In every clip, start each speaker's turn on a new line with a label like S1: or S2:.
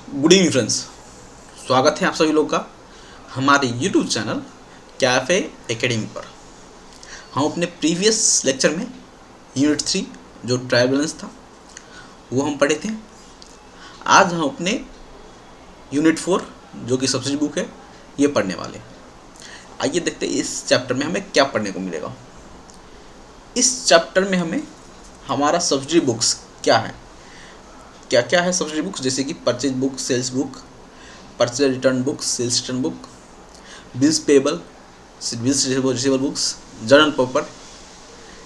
S1: Good evening friends. स्वागत है आप सभी लोग का हमारे यूट्यूब चैनल कैफ़े एकेडमी पर। हम अपने प्रीवियस लेक्चर में यूनिट 3 जो ट्रायल बैलेंस था वो हम पढ़े थे। आज हम अपने यूनिट 4 जो कि सब्सिडी बुक है ये पढ़ने वाले हैं। आइए देखते हैं इस चैप्टर में हमें क्या पढ़ने को मिलेगा। इस चैप्टर में हमें हमारा सब्सिडी बुक्स क्या है, क्या क्या है सब्सिडी बुक्स, जैसे कि purchase book, sales book, purchase return book, sales return book, bills payable, bills receivable books, journal paper,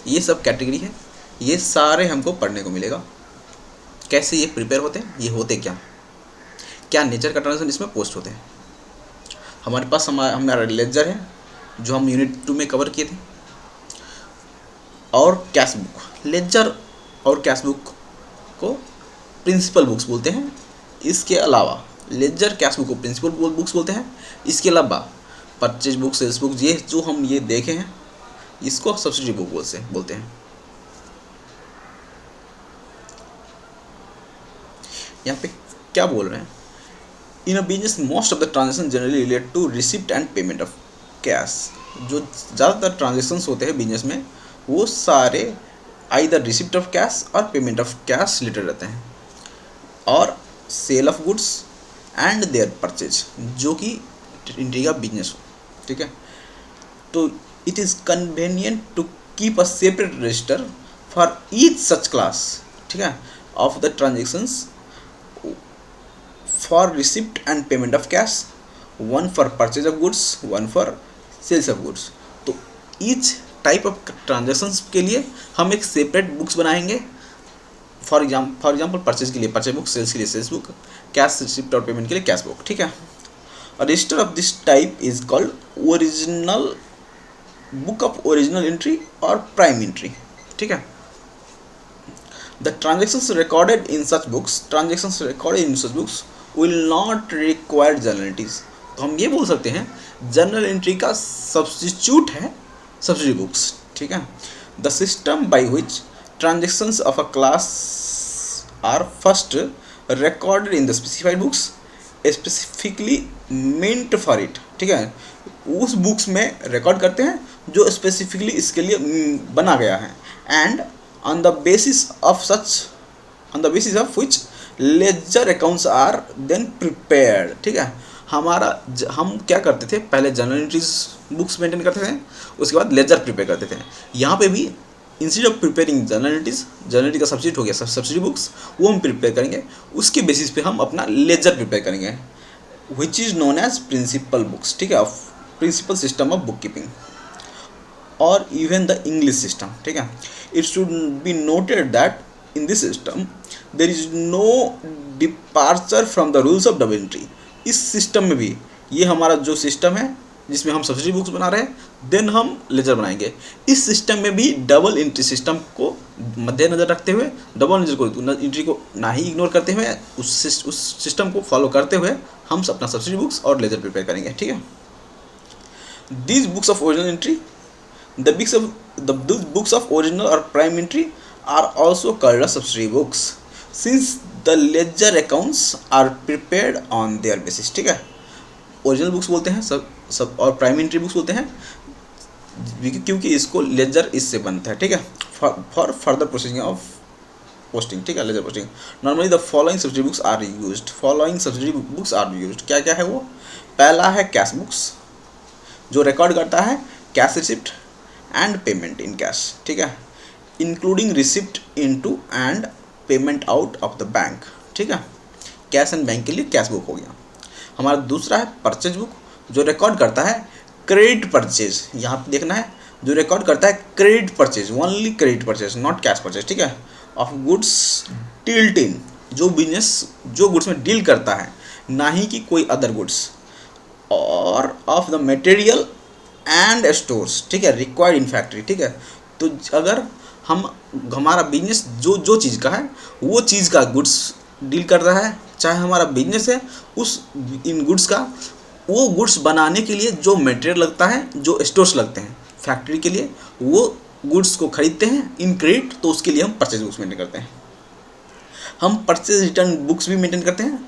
S1: ये सब कैटेगरी है। ये सारे हमको पढ़ने को मिलेगा। कैसे ये प्रिपेयर होते हैं, ये होते क्या क्या नेचर का ट्रांजेक्शन इसमें पोस्ट होते हैं। हमारे पास हमारा लेजर है जो हम यूनिट 2 में कवर किए थे, और कैश बुक। लेजर और कैश बुक को प्रिंसिपल बुक्स बोलते हैं। इसके अलावा लेजर कैश बुक को प्रिंसिपल बुक्स बोलते हैं। इसके अलावा परचेज बुक, सेल्स बुक, ये जो हम ये देखे हैं इसको सब्सिडी बुक बोलते हैं। यहाँ पे क्या बोल रहे हैं, in a business most of the transaction generally relate to receipt and payment of cash. जो ज़्यादातर ट्रांजेक्शन्स होते हैं बिजनेस में वो सारे आइदर रिसिप्ट ऑफ कैश और पेमेंट ऑफ कैश रिलेटेड रहते हैं, और sale of goods and their purchase, जो कि इंट्री का बिजनेस हो। ठीक है, तो it is convenient to keep a separate register for each such class, ठीक है, of the transactions for receipt and payment of cash, one for purchase of goods, one for sales of goods. तो each type of transactions के लिए हम एक separate books बनाएंगे। For example purchase के लिए परचेज बुक, सेल्स के लिए सेल्स बुक, कैश रिसिप्ट और पेमेंट के लिए कैश बुक। ठीक है, register of this type is called original book of original entry और प्राइम एंट्री। ठीक है, the transactions recorded in such books will not require journal entries. तो हम ये बोल सकते हैं जर्नल एंट्री का सब्स्टिट्यूट है सब्सिडी बुक्स। ठीक है, the system by which transactions of a class are first recorded in the specified books specifically meant for it। ठीक है, उस बुक्स में रिकॉर्ड करते हैं जो स्पेसिफिकली इसके लिए बना गया है, and on the basis of which ledger accounts are then prepared. ठीक है, हम क्या करते थे, पहले जर्नल एंट्रीज बुक्स मेंटेन करते थे, उसके बाद लेजर प्रिपेयर करते थे। यहाँ पे भी instead of preparing journal entry का सब्सिट्यूट हो गया सब्सिडी बुक्स, वो हम प्रिपेयर करेंगे। उसके बेसिस पे हम अपना लेजर प्रिपेयर करेंगे, which is known as principal books. ठीक है, principal system of book keeping और इवन द इंग्लिश सिस्टम। ठीक है, it should be noted that in this system there is no departure from the rules of double entry. इस system में भी, ये हमारा जो सिस्टम है जिसमें हम सब्सिडी बुक्स बना रहे हैं, देन हम लेजर बनाएंगे। इस सिस्टम में भी डबल एंट्री सिस्टम को मद्देनजर रखते हुए, डबल एंट्री को ना ही इग्नोर करते हुए, उस सिस्टम को फॉलो करते हुए हम अपना सब्सिडी बुक्स और लेजर प्रिपेयर करेंगे। ठीक है, these books of original entry, the books of original और prime entry are also called a subsidy books since the ledger accounts are prepared on their basis. ठीक है, ओरिजिनल बुक्स बोलते हैं सब और प्राइम एंट्री बुक्स बोलते हैं क्योंकि इसको लेजर इससे बनता है। ठीक है, for further processing of posting. ठीक है, ledger posting. Normally the following subsidy books are used. क्या क्या है वो, पहला है कैश बुक्स जो रिकॉर्ड करता है cash receipt and payment in cash. ठीक है, including receipt into and payment out of the bank. ठीक है, कैश एंड बैंक के लिए कैश बुक हो गया। हमारा दूसरा है परचेज बुक जो रिकॉर्ड करता है क्रेडिट परचेज। यहाँ पे देखना है, जो रिकॉर्ड करता है credit purchase, only credit purchase, not cash purchase. ठीक है, ऑफ गुड्स डील्ड इन, जो गुड्स में डील करता है, ना ही कि कोई अदर गुड्स, और of the material and stores. ठीक है, रिक्वायर्ड इन फैक्ट्री। ठीक है, तो अगर हमारा बिजनेस जो चीज़ का है वो चीज़ का गुड्स डील कर रहा है, चाहे हमारा बिजनेस है, इन गुड्स का, वो गुड्स बनाने के लिए जो मटेरियल लगता है, जो स्टोर्स लगते हैं फैक्ट्री के लिए, वो गुड्स को खरीदते हैं इन क्रेडिट, तो उसके लिए हम परचेज बुक्स मेंटेन करते हैं। हम परचेज रिटर्न बुक्स भी मेंटेन करते हैं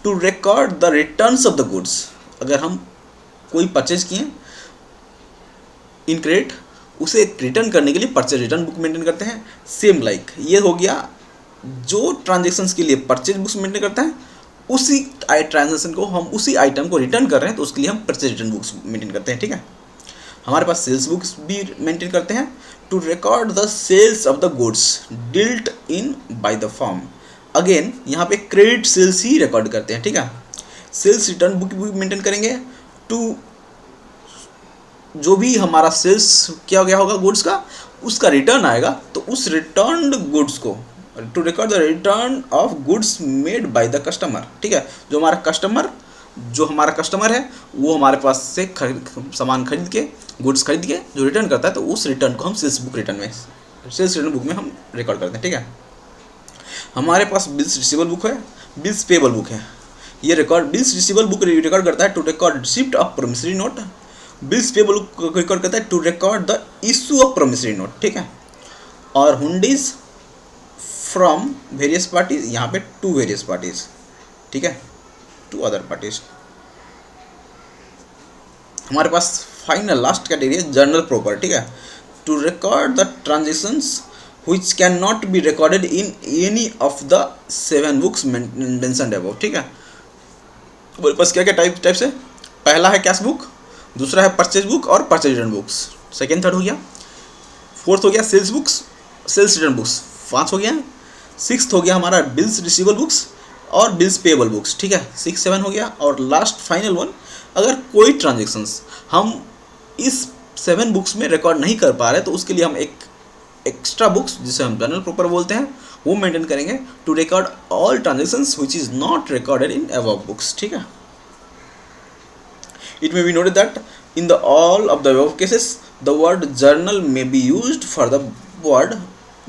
S1: to record the returns of the goods, अगर हम कोई परचेज किए इन क्रेडिट, उसे रिटर्न करने के लिए परचेज रिटर्न बुक मेंटेन करते हैं। सेम लाइक ये हो गया, जो ट्रांजेक्शन्स के लिए परचेज बुक्स मेंटेन करता है उसी ट्रांजेक्शन को हम उसी आइटम को रिटर्न कर रहे हैं तो उसके लिए हम परचेज रिटर्न बुक्स मेंटेन करते हैं। ठीक है, हमारे पास सेल्स बुक्स भी मेंटेन करते हैं to record the sales of the goods dealt in by the firm. Again यहाँ पे क्रेडिट सेल्स ही रिकॉर्ड करते हैं। ठीक है, सेल्स रिटर्न बुक भी मेंटेन करेंगे टू, जो भी हमारा सेल्स किया गया होगा गुड्स का, उसका रिटर्न आएगा तो उस रिटर्न गुड्स को to record the return of goods made by the customer. ठीक है, जो हमारा कस्टमर है वो हमारे पास से सामान खरीद के, गुड्स खरीद के जो रिटर्न करता है तो उस रिटर्न को हम सेल्स रिटर्न बुक में हम रिकॉर्ड करते हैं। ठीक है, हमारे पास बिल्स रिसीवेबल बुक है, बिल्स पेबल बुक है। ये बिल्स रिसीवेबल बुक रिकॉर्ड करता है to record receipt of promissory note, bills payable book record करता है to record the issue of promissory note. ठीक है, और हुंडीज फ्रॉम वेरियस पार्टीज, यहाँ पे टू वेरियस पार्टीज। ठीक है, टू अदर पार्टीज। हमारे पास फाइनल लास्ट कैटेगरी है जर्नल प्रॉपर। ठीक है, to record the transactions which cannot be recorded in any of the 7 books mentioned above। ठीक है, हमारे पास क्या क्या टाइप्स है, पहला है कैश बुक, दूसरा है परचेज बुक और purchase return books, second third हो गया, फोर्थ हो गया sales books, sales return books, 5 हो गया, सिक्स्थ हो गया हमारा बिल्स रिसीवेबल बुक्स और बिल्स पेएबल बुक्स। ठीक है, 6 7 हो गया, और लास्ट फाइनल वन, अगर कोई ट्रांजेक्शन्स हम इस 7 बुक्स में रिकॉर्ड नहीं कर पा रहे तो उसके लिए हम एक एक्स्ट्रा बुक्स जिसे हम जर्नल प्रॉपर बोलते हैं वो मेंटेन करेंगे to record all transactions which is not recorded in above books. ठीक है, it may be noted that in the all of the above cases the word journal may be used for the word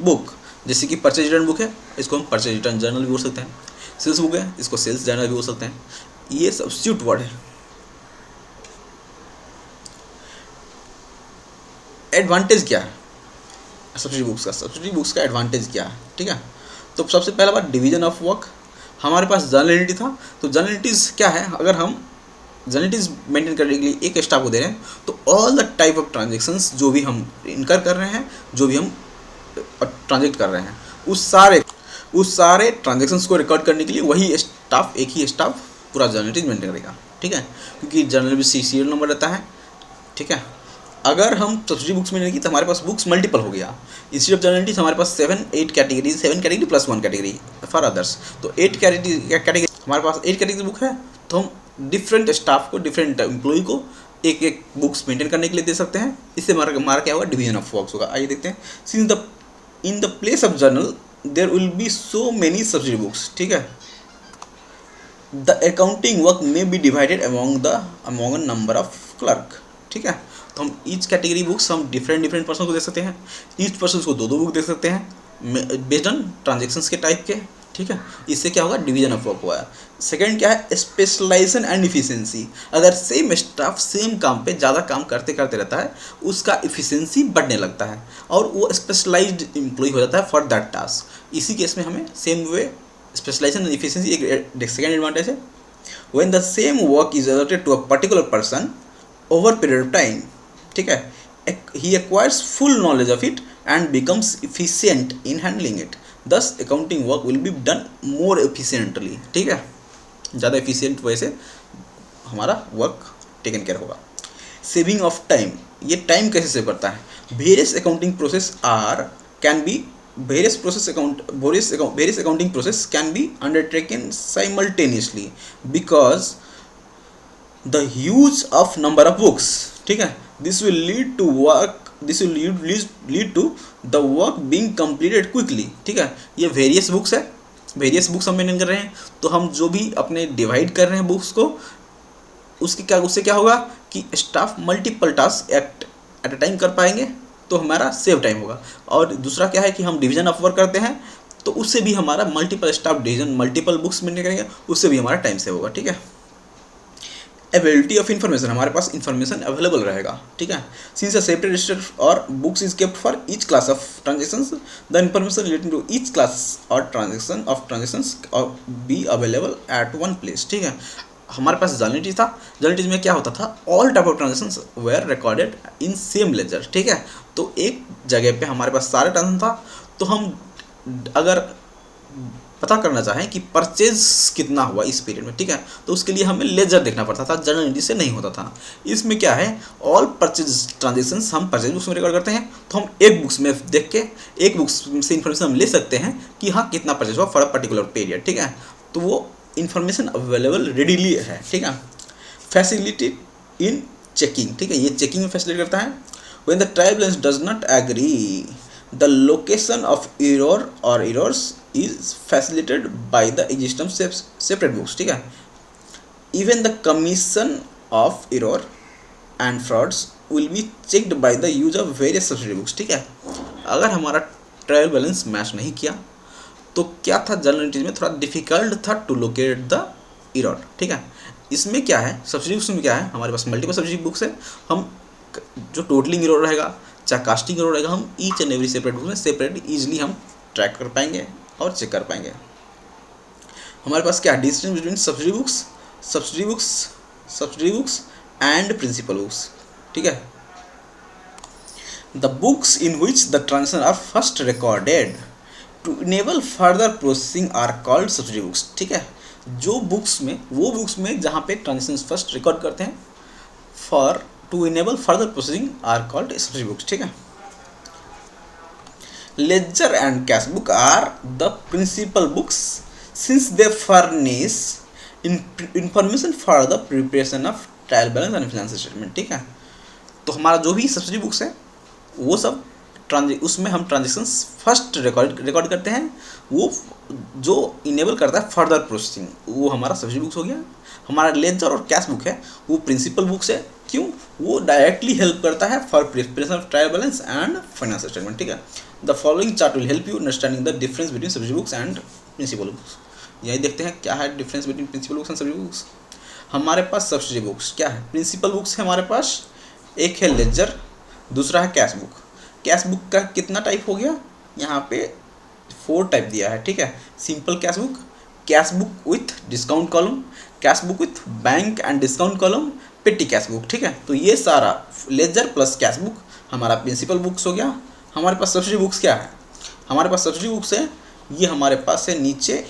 S1: book. जैसे कि purchase return book है, इसको हम purchase return journal भी बोल सकते हैं, सेल्स बुक है, इसको सेल्स जर्नल भी बोल सकते हैं, ये सब्स्टिट्यूट वर्ड है। एडवांटेज क्या है सब्सिडी बुक्स का एडवांटेज क्या है? ठीक है, तो सबसे पहला बात डिवीजन ऑफ वर्क। हमारे पास जर्नल एंटिटी था, तो जर्नल एंटिटीज क्या है, अगर हम जर्नल एंटिटीज मेंटेन करने के लिए एक स्टाफ को दे रहे हैं तो all the type of transactions जो भी हम इनकर कर रहे हैं, जो भी हम ट्रांजेक्ट कर रहे हैं, उस सारे ट्रांजेक्शन्स को रिकॉर्ड करने के लिए वही स्टाफ, एक ही स्टाफ पूरा जर्नल एंटिटीज मेंटेन करेगा। ठीक है, क्योंकि जर्नल में सीरियल नंबर रहता है। ठीक है, अगर हम सब्सिडी बुक्स में नहीं की तो हमारे पास बुक्स मल्टीपल हो गया। इंस्टेड ऑफ जर्नल एंटिटीज हमारे पास 7 category plus 1 category for others, तो 8 कैटेगरी हमारे पास 8 कैटेगरी बुक है, तो हम डिफरेंट स्टाफ को, डिफरेंट एम्प्लॉई को एक एक बुक्स मेंटेन करने के लिए दे सकते हैं। इससे हमारा क्या होगा, डिवीजन ऑफ वर्क्स होगा। आइए देखते हैं, since in the place of journal there will be so many subsidy books. ठीक है, the accounting work may be divided among a number of clerk. ठीक है, तो हम ईच कैटेगरी बुक्स हम डिफरेंट पर्सन को दे सकते हैं, ईच पर्सन को 2 बुक दे सकते हैं बेस्ड ऑन ट्रांजेक्शन्स के टाइप के। ठीक है, इससे क्या होगा, डिवीजन ऑफ वर्क हुआ है। सेकंड क्या है, स्पेशलाइजेशन एंड इफिशिएंसी। अगर सेम स्टाफ सेम काम पे ज़्यादा काम करते रहता है, उसका इफिशिएंसी बढ़ने लगता है और वो स्पेशलाइज्ड एम्प्लॉय हो जाता है फॉर दैट टास्क। इसी केस में हमें same way specialization and efficiency एक सेकेंड एडवांटेज है। When the same work is allotted to a particular person over period of time, ठीक है, he acquires full knowledge of it and becomes efficient in handling it, thus accounting work will be done more efficiently। ठीक है, ज़्यादा efficient वजह से हमारा work taken care होगा। Saving of time, ये टाइम कैसे सेव करता है, various accounting process can be various accounting process can be undertaken simultaneously because the huge of number of books। ठीक है, this will lead to the work being completed quickly। ठीक है, ये various books है, various books हम maintain कर रहे हैं, तो हम जो भी अपने डिवाइड कर रहे हैं बुक्स को, उससे क्या होगा कि staff multiple task at a time कर पाएंगे, तो हमारा सेव टाइम होगा। और दूसरा क्या है कि हम डिवीजन ऑफ वर्क करते हैं, तो उससे भी हमारा multiple staff division, multiple books maintain करेंगे, उससे भी हमारा टाइम सेव होगा। ठीक है, एबिलिटी ऑफ इन्फॉर्मेशन, हमारे पास इन्फॉर्मेशन अवेलेबल रहेगा, ठीक है। सिंस अ सेपरेट रजिस्टर और books is kept for each class of transactions, the information relating to each class और ट्रांजेक्शंस और be available at one place, ठीक है। हमारे पास जर्नलिटी था, जर्नलिटी में क्या होता था, all type of transactions were recorded in same ledger, ठीक है। तो एक जगह पे हमारे पास सारे ट्रांजेक्शन था, तो हम अगर पता करना चाहें कि परचेज कितना हुआ इस पीरियड में, ठीक है, तो उसके लिए हमें लेजर देखना पड़ता था, जर्नल एंट्री से नहीं होता था। इसमें क्या है, ऑल परचेज ट्रांजेक्शंस हम परचेज बुक्स में रिकॉर्ड करते हैं, तो हम एक बुक्स में देख के एक बुक्स से इन्फॉर्मेशन हम ले सकते हैं कि हाँ कितना परचेज हुआ फॉर अ पर्टिकुलर पीरियड, ठीक है। तो वो इन्फॉर्मेशन अवेलेबल रेडीली है, ठीक है। फैसिलिटी इन चेकिंग, ठीक है, ये चेकिंग में फैसिलिटी करता है। When the trial balance does not agree, the location of error or errors is facilitated by the existence of separate books, ठीक है। even the commission of error and frauds will be checked by the use of various subsidiary books, ठीक है। अगर हमारा trial balance match नहीं किया तो क्या था, जर्नल एंट्रीज में थोड़ा डिफिकल्ट था टू लोकेट द एरर, ठीक है। इसमें क्या है, सब्सिडी बुक्स में क्या है, हमारे पास मल्टीपल सब्सिडी बुक्स है, हम जो टोटलिंग एरर रहेगा चाहे कास्टिंग एरर रहेगा, हम each and every separate book में सेपरेट ईजिली हम ट्रैक कर पाएंगे और चेक कर पाएंगे। हमारे पास क्या है, distinction between subsidy books and principal books, ठीक है। The books in which the transaction are first recorded to enable further processing are called subsidy books, ठीक है। जो बुक्स में, वो बुक्स में जहाँ पे ट्रांजेक्शन फर्स्ट रिकॉर्ड करते हैं for to enable further processing are called subsidy books, ठीक है। Ledger and cash book are the principal books since they furnish information for the preparation of trial balance and financial statement, ठीक है। तो हमारा जो भी सब्सिडी बुक्स है वो सब उसमें हम ट्रांजेक्शन्स फर्स्ट रिकॉर्ड करते हैं, वो जो इनेबल करता है फर्दर प्रोसेसिंग, वो हमारा सब्सिडी बुक्स हो गया। हमारा लेजर और कैश बुक है वो प्रिंसिपल बुक्स है, क्यों, वो डायरेक्टली हेल्प करता है for preparation of trial balance and financial statement, ठीक है। The following chart will help you understanding the difference between subsidy books and principal books. यही देखते हैं क्या है difference between principal books and subsidy books. हमारे पास सब्सिडी बुक्स क्या है, प्रिंसिपल बुक्स है हमारे पास, एक है लेजर, दूसरा है कैश बुक। कैश बुक का कितना टाइप हो गया, यहाँ पे 4 टाइप दिया है, ठीक है। Simple cash book with discount column, cash book with bank and discount column, पेटी कैश बुक, ठीक है। तो ये सारा लेजर प्लस कैश बुक हमारा प्रिंसिपल बुक्स हो गया। हमारे पास सब्सिडी बुक्स क्या है, हमारे पास सब्सिडी बुक्स है, ये हमारे पास है नीचे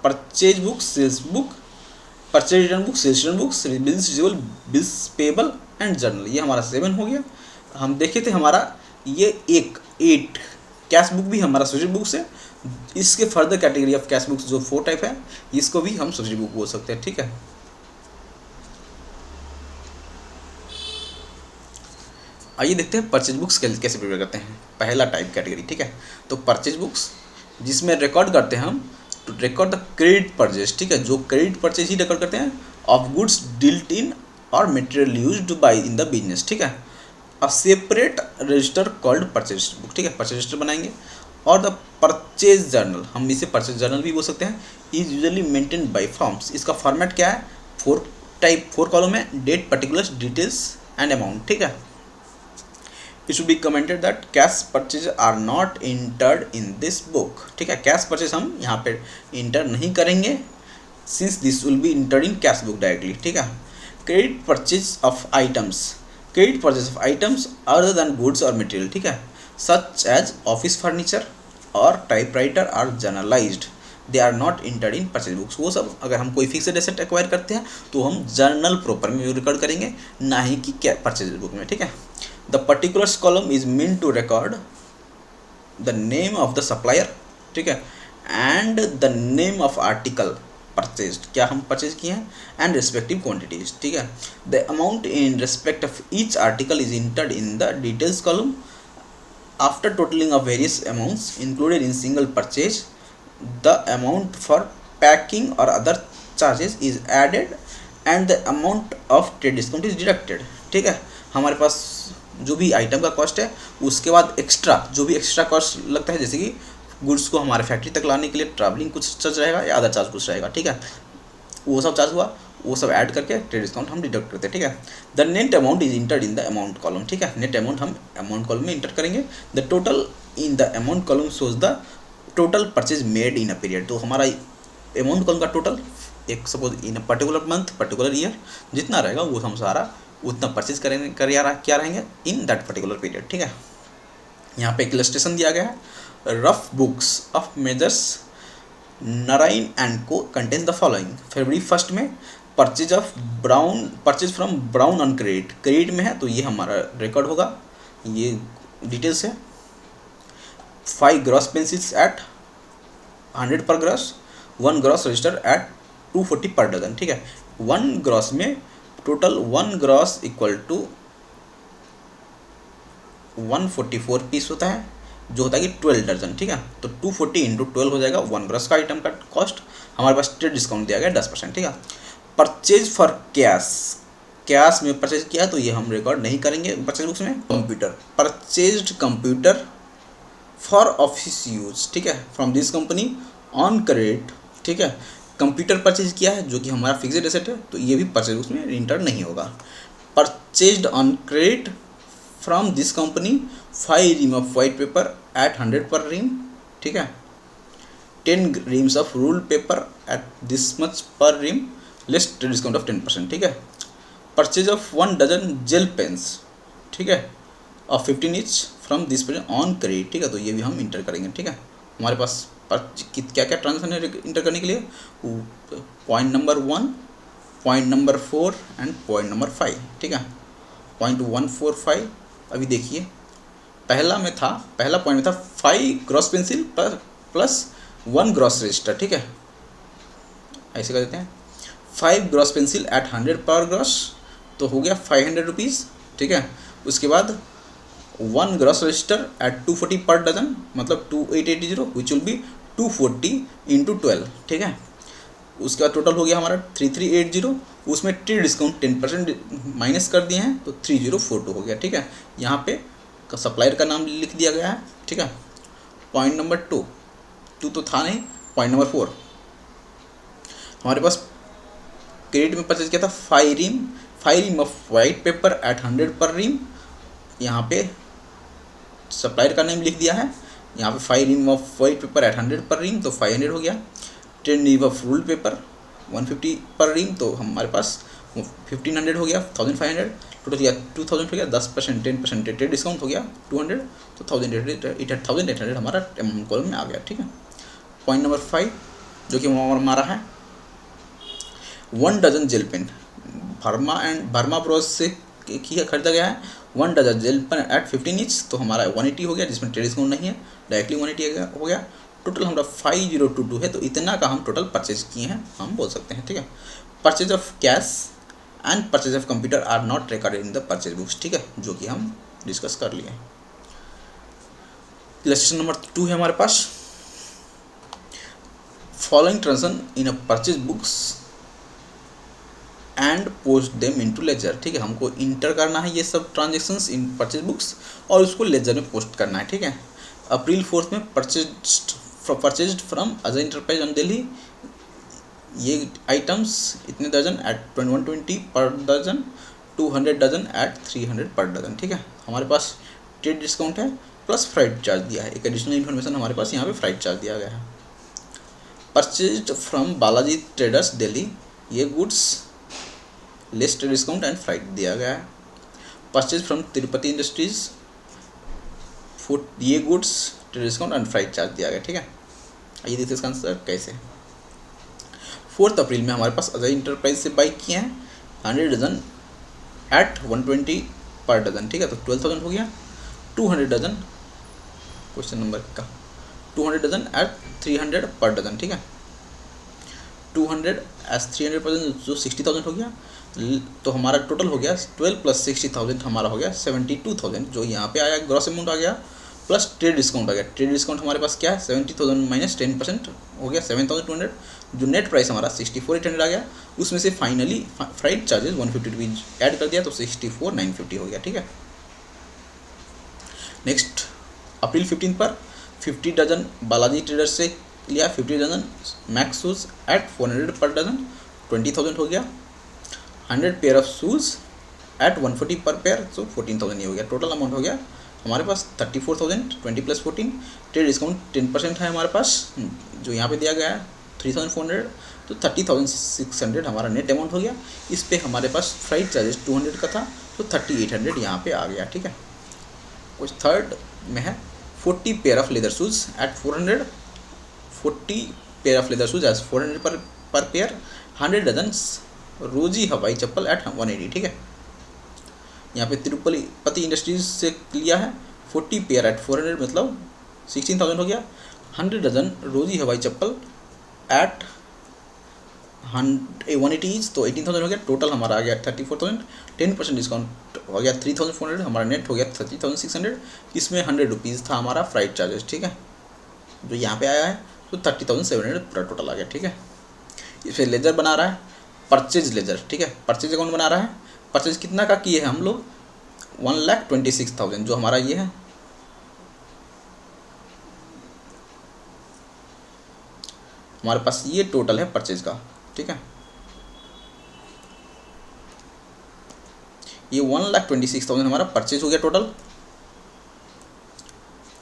S1: purchase book, sales book, purchase return book, sales return book, bills receivable, bills payable and journal, ये हमारा 7 हो गया। हम देखे थे हमारा ये 8 कैश बुक भी हमारा सब्सिडी बुक्स है। इसके further category of cash books जो 4 टाइप है, इसको भी हम सब्सिडी बुक बोल सकते हैं, ठीक है। आइए देखते हैं परचेज बुक्स कैसे प्रिपेयर करते हैं। पहला टाइप कैटेगरी, ठीक है। तो परचेज बुक्स जिसमें रिकॉर्ड करते हैं हम, to record the credit purchase, ठीक है, जो क्रेडिट परचेज ही रिकॉर्ड करते हैं ऑफ गुड्स डील्ड इन और material used by in the business, ठीक है। अ separate register called purchase book, ठीक है, परचेज रजिस्टर बनाएंगे। और द परचेज जर्नल, हम इसे परचेज जर्नल भी बोल सकते हैं, is usually maintained by forms. इसका फॉर्मेट क्या है, 4 कॉलम है, date, particulars, details and amount, ठीक है। It should be commented that cash purchase are not entered in this book, ठीक है। कैश परचेज हम यहाँ पे इंटर नहीं करेंगे, since this will be entered in cash book directly, ठीक है। Credit purchase of items, credit purchase of items other than goods और मटेरियल, ठीक है, सच एज ऑफिस फर्नीचर और typewriter are journalised, they are not entered in purchase books. वो सब अगर हम कोई फिक्स्ड एसेट एक्वायर करते हैं तो हम जर्नल प्रॉपर में रिकॉर्ड करेंगे, ना ही कि क्या परचेज बुक में, ठीक है। The particulars column is mean to record the name of the supplier, ठीक है, and the name of article purchase, क्या हम परचेज किए हैं, एंड रिस्पेक्टिव क्वांटिटीज, ठीक है। The amount in respect of each article is entered in the details column after totalling of various amounts included in single purchase. The amount for packing और other charges is added and the amount of trade discount is deducted, ठीक है। हमारे पास जो भी item का cost है, उसके बाद एक्स्ट्रा जो भी एक्स्ट्रा कॉस्ट लगता है, जैसे कि गुड्स को हमारे फैक्ट्री तक लाने के लिए ट्रैवलिंग कुछ चार्ज रहेगा या अदर चार्ज कुछ रहेगा, ठीक है, वो सब चार्ज हुआ, वो सब ऐड करके ट्रेड डिस्काउंट हम डिडक्ट करते हैं, ठीक है। The net amount is entered in the amount column, ठीक है। नेट अमाउंट हम अमाउंट कॉलम में इंटर करेंगे। The total in the amount column shows the total purchase made in a period. तो हमारा अमाउंट कॉलम का टोटल एक suppose in a particular month particular year जितना रहेगा वो हम सारा उतना परचेज करेंगे क्या रहेंगे इन दैट पर्टिकुलर पीरियड, ठीक है। यहाँ पे एक इलस्ट्रेशन दिया गया है। Rough books of measures Narayan and को कंटेन्स द फॉलोइंग। फरवरी 1 में purchase from brown on credit में है, तो ये हमारा रिकॉर्ड होगा, ये डिटेल्स है। 5 ग्रॉस पेंसिल्स एट 100 पर ग्रॉस, 1 ग्रॉस रजिस्टर एट 240 पर डजन, ठीक है। 1 ग्रॉस में total 1 gross equal to 144 piece होता है, जो होता है कि 12 दर्जन, ठीक है। तो 240 इंटू 12 हो जाएगा 1 ग्रॉस का आइटम का कॉस्ट। हमारे पास ट्रेड डिस्काउंट दिया गया 10%, ठीक है। परचेज फॉर कैश में परचेज किया तो ये हम रिकॉर्ड नहीं करेंगे परचेज बुक्स में। Computer purchased computer for office use, ठीक है, from this company on credit, ठीक है। कंप्यूटर परचेज किया है जो कि हमारा फिक्स्ड एसेट है, तो ये भी परचेज बुक्स में इंटर नहीं होगा। Purchased on credit from this company 5 ream of white paper at 100 per ream, ठीक है। 10 reams of rule paper at this much per ream, less discount of 10%, ठीक है। Purchase of 1 dozen gel pens, ठीक है, of 15 each from this person on credit, ठीक है। तो ये भी हम इंटर करेंगे, ठीक है। हमारे पास क्या क्या ट्रांजेक्शन है इंटर करने के लिए, point number 1, point number 4 and point number 5, ठीक है। पॉइंट 145 अभी देखिए, पहला पॉइंट में था 5 gross pencil plus 1 gross register, ठीक है। ऐसे कर देते हैं 5 ग्रॉस पेंसिल एट 100 पर ग्रॉस, तो हो गया 500 रुपीज़, ठीक है। उसके बाद 1 ग्रॉस रजिस्टर एट 240 पर डजन, मतलब 2880, विच विल बी 240 इंटू 12, ठीक है। उसका टोटल हो गया हमारा 3380, उसमें ट्रेड डिस्काउंट 10% माइनस कर दिए हैं, तो 3042 हो गया, ठीक है। यहाँ पे सप्लायर का नाम लिख दिया गया है, ठीक है। पॉइंट नंबर 2 तो था नहीं, पॉइंट नंबर 4 हमारे पास क्रेडिट में परचेज किया था 5 ream of white paper at 100 per ream, यहाँ पे सप्लायर का नेम लिख दिया है। यहाँ पे 5 ream of white paper at 100 per ream, तो 500 हो गया। 10 ream ऑफ रूल पेपर 150 पर ream, तो हमारे पास 1500 हो गया, 1500 टोटल गया 2000 हो गया, 10% 10% ट्रेड डिस्काउंट हो गया 200, तो 1800 हमारा अमाउंट कॉलम में आ गया, ठीक है। पॉइंट नंबर 5 जो कि हमारा है 1 dozen gel pen Verma Bros से खरीदा गया है। 1 dozen gel pen at 15 each, तो हमारा 180 हो गया, जिसमें ट्रेड डिस्काउंट नहीं है, डायरेक्टली 180 हो गया। टोटल हमारा 5022 है, तो इतना का हम टोटल परचेज किए हैं हम बोल सकते हैं, ठीक है। Purchase of cash and purchase of computer are not recorded in the purchase books, ठीक है, जो कि हम डिस्कस कर लिए। इलस्ट्रेशन नंबर 2 है हमारे पास, following transaction in a purchase books and post them into ledger, ठीक है। हमको इंटर करना है ये सब ट्रांजेक्शन्स इन परचेज बुक्स और उसको लेजर में पोस्ट करना है, ठीक है। अप्रैल 4 में purchased from Ajay enterprise on Delhi, ये आइटम्स इतने दर्जन एट 120 पर डजन, 200 डजन एट 300 पर डजन, ठीक है। हमारे पास ट्रेड डिस्काउंट है प्लस फ्राइट चार्ज दिया है, एक एडिशनल इन्फॉर्मेशन हमारे पास यहाँ पे फ्राइट चार्ज दिया गया है। Purchased from Balaji Traders Delhi, ये goods less trade discount and freight दिया गया है। परचेज फ्रॉम तिरुपति इंडस्ट्रीज, ये goods trade discount and freight charge दिया गया, ठीक है। आइए देखते हैं इसका आंसर कैसे। 4 अप्रैल में हमारे पास अजय इंटरप्राइज से बाई किए हैं 100 डजन एट 120 पर डजन, ठीक है, तो 12,000 हो गया। 200 डजन, क्वेश्चन नंबर का 200 डजन एट 300 पर डजन, ठीक है। 200 एज 300 पर डजन, जो 60,000 हो गया, तो हमारा टोटल हो गया 12 प्लस 60,000 हमारा हो गया 72,000, जो यहाँ पे आया ग्रॉस अमाउंट आ गया, प्लस ट्रेड डिस्काउंट आ गया। ट्रेड डिस्काउंट हमारे पास क्या है 70,000 माइनस 10% हो गया 7,200, जो नेट प्राइस हमारा 64,800 आ गया। उसमें से finally freight charges 150 rupees add कर दिया, तो 64,950 हो गया, ठीक है। नेक्स्ट अप्रैल 15 पर 50 डजन बालाजी ट्रेडर्स से लिया, 50 डजन मैक्स शूज एट 400 पर डजन, 20,000 हो गया। 100 पेयर ऑफ शूज़ एट 140 पर पेयर, सो 14,000 ये हो गया। टोटल अमाउंट हो गया हमारे पास 34,000, 20 + 14, ट्रेड डिस्काउंट 10% है हमारे पास, जो यहाँ पे दिया गया है 3,400, तो 30,600 हमारा नेट अमाउंट हो गया। इस पे हमारे पास फ्राइट चार्जेस 200 का था, तो 3,800 यहाँ पे आ गया। ठीक है, कुछ थर्ड में है 40 pair of leather shoes at 400, 40 pair of leather shoes as 400 per pair, 100 dozen रोजी हवाई चप्पल एट 180। ठीक है, यहाँ पे तिरुपति इंडस्ट्रीज से लिया है 40 पेयर एट 400, मतलब 16,000 हो गया। 100 डजन रोजी हवाई चप्पल एट 180, तो 18,000 हो गया। टोटल हमारा आ गया 34,000, 10% डिस्काउंट हो गया 3,400, हमारा नेट हो गया 30,600। इसमें 100 रुपीज़ था हमारा फ्राइट चार्जेस। ठीक है, जो यहाँ पे आया है, तो 30,700 पूरा टोटल आ गया। ठीक है, इसे लेजर बना रहा है परचेज लेजर। ठीक है, परचेज अकाउंट बना रहा है। परचेज कितना का किए हैं हम लोग, 1,26,000, जो हमारा ये है हमारे पास ये टोटल है परचेज का। ठीक है, ये 1,26,000 हमारा परचेज हो गया टोटल,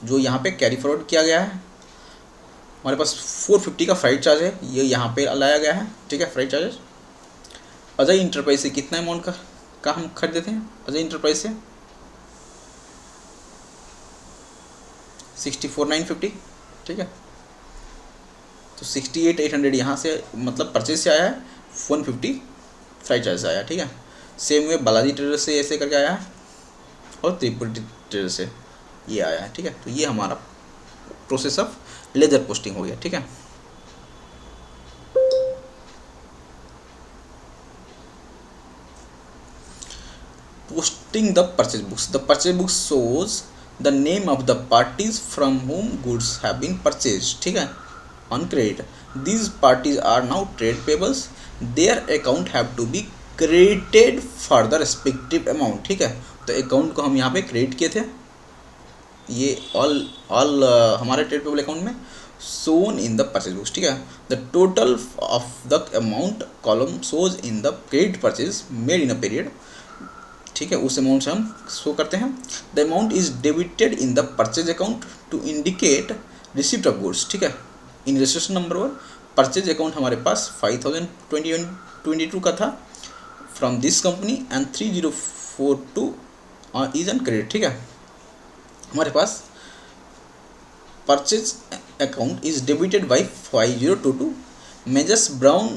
S1: जो यहाँ पे कैरी फॉरवर्ड किया गया है। हमारे पास 450 का फ्राइट चार्ज है, ये यहाँ पे लाया गया है। ठीक है, फ्राइट चार्जेस अजय इंटरप्राइज से कितना अमाउंट का हम खरीदे थे अजय इंटरप्राइज से 64,950। ठीक है, तो 68,800 यहाँ से मतलब परचेज से आया है, 150 फ्राइट चार्ज से आया। ठीक है, सेम वे बालाजी ट्रेडर से ऐसे करके आया है, और त्रिपुटी ट्रेडर से ये आया है। ठीक है, तो ये हमारा प्रोसेस ऑफ लेजर पोस्टिंग हो गया। ठीक है, posting the purchase books. The purchase book shows the name of the parties from whom goods have been purchased. ठीक है, on credit. These parties are now trade payables. Their account have to be credited for the respective amount. ठीक है, तो account को हम यहाँ पे credit किए थे, ये ऑल हमारे ट्रेड पेबल अकाउंट में shown in the purchase books. ठीक है, the total of the amount column shows in the credit purchase made in a period. ठीक है, उस अमाउंट से हम शो करते हैं। The amount is debited in the purchase account to indicate receipt of goods. ठीक है, in registration number 1 purchase account हमारे पास 5,022 का था from this company and 3042 is on credit. ठीक है, हमारे पास purchase account is debited by 5022, Messrs Brown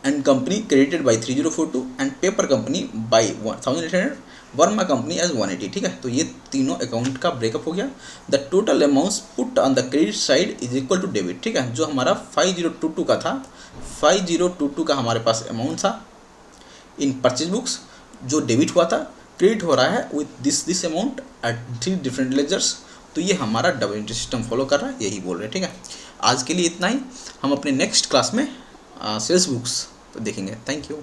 S1: and Company credited by 3042 and Paper Company by 1,800, Verma Company as 180। ठीक है, तो ये तीनों अकाउंट का ब्रेकअप हो गया। The total amounts put on the credit side is equal to debit. ठीक है, जो हमारा 5022 का था, 5022 का हमारे पास अमाउंट था इन परचेज बुक्स, जो डेबिट हुआ था, क्रेडिट हो रहा है with this amount at 3 different ledgers. तो ये हमारा डबल एंट्री सिस्टम फॉलो कर रहा है, यही बोल रहे हैं। ठीक है, आज के लिए इतना ही, हम अपने नेक्स्ट क्लास में सेल्स बुक्स देखेंगे। Thank you.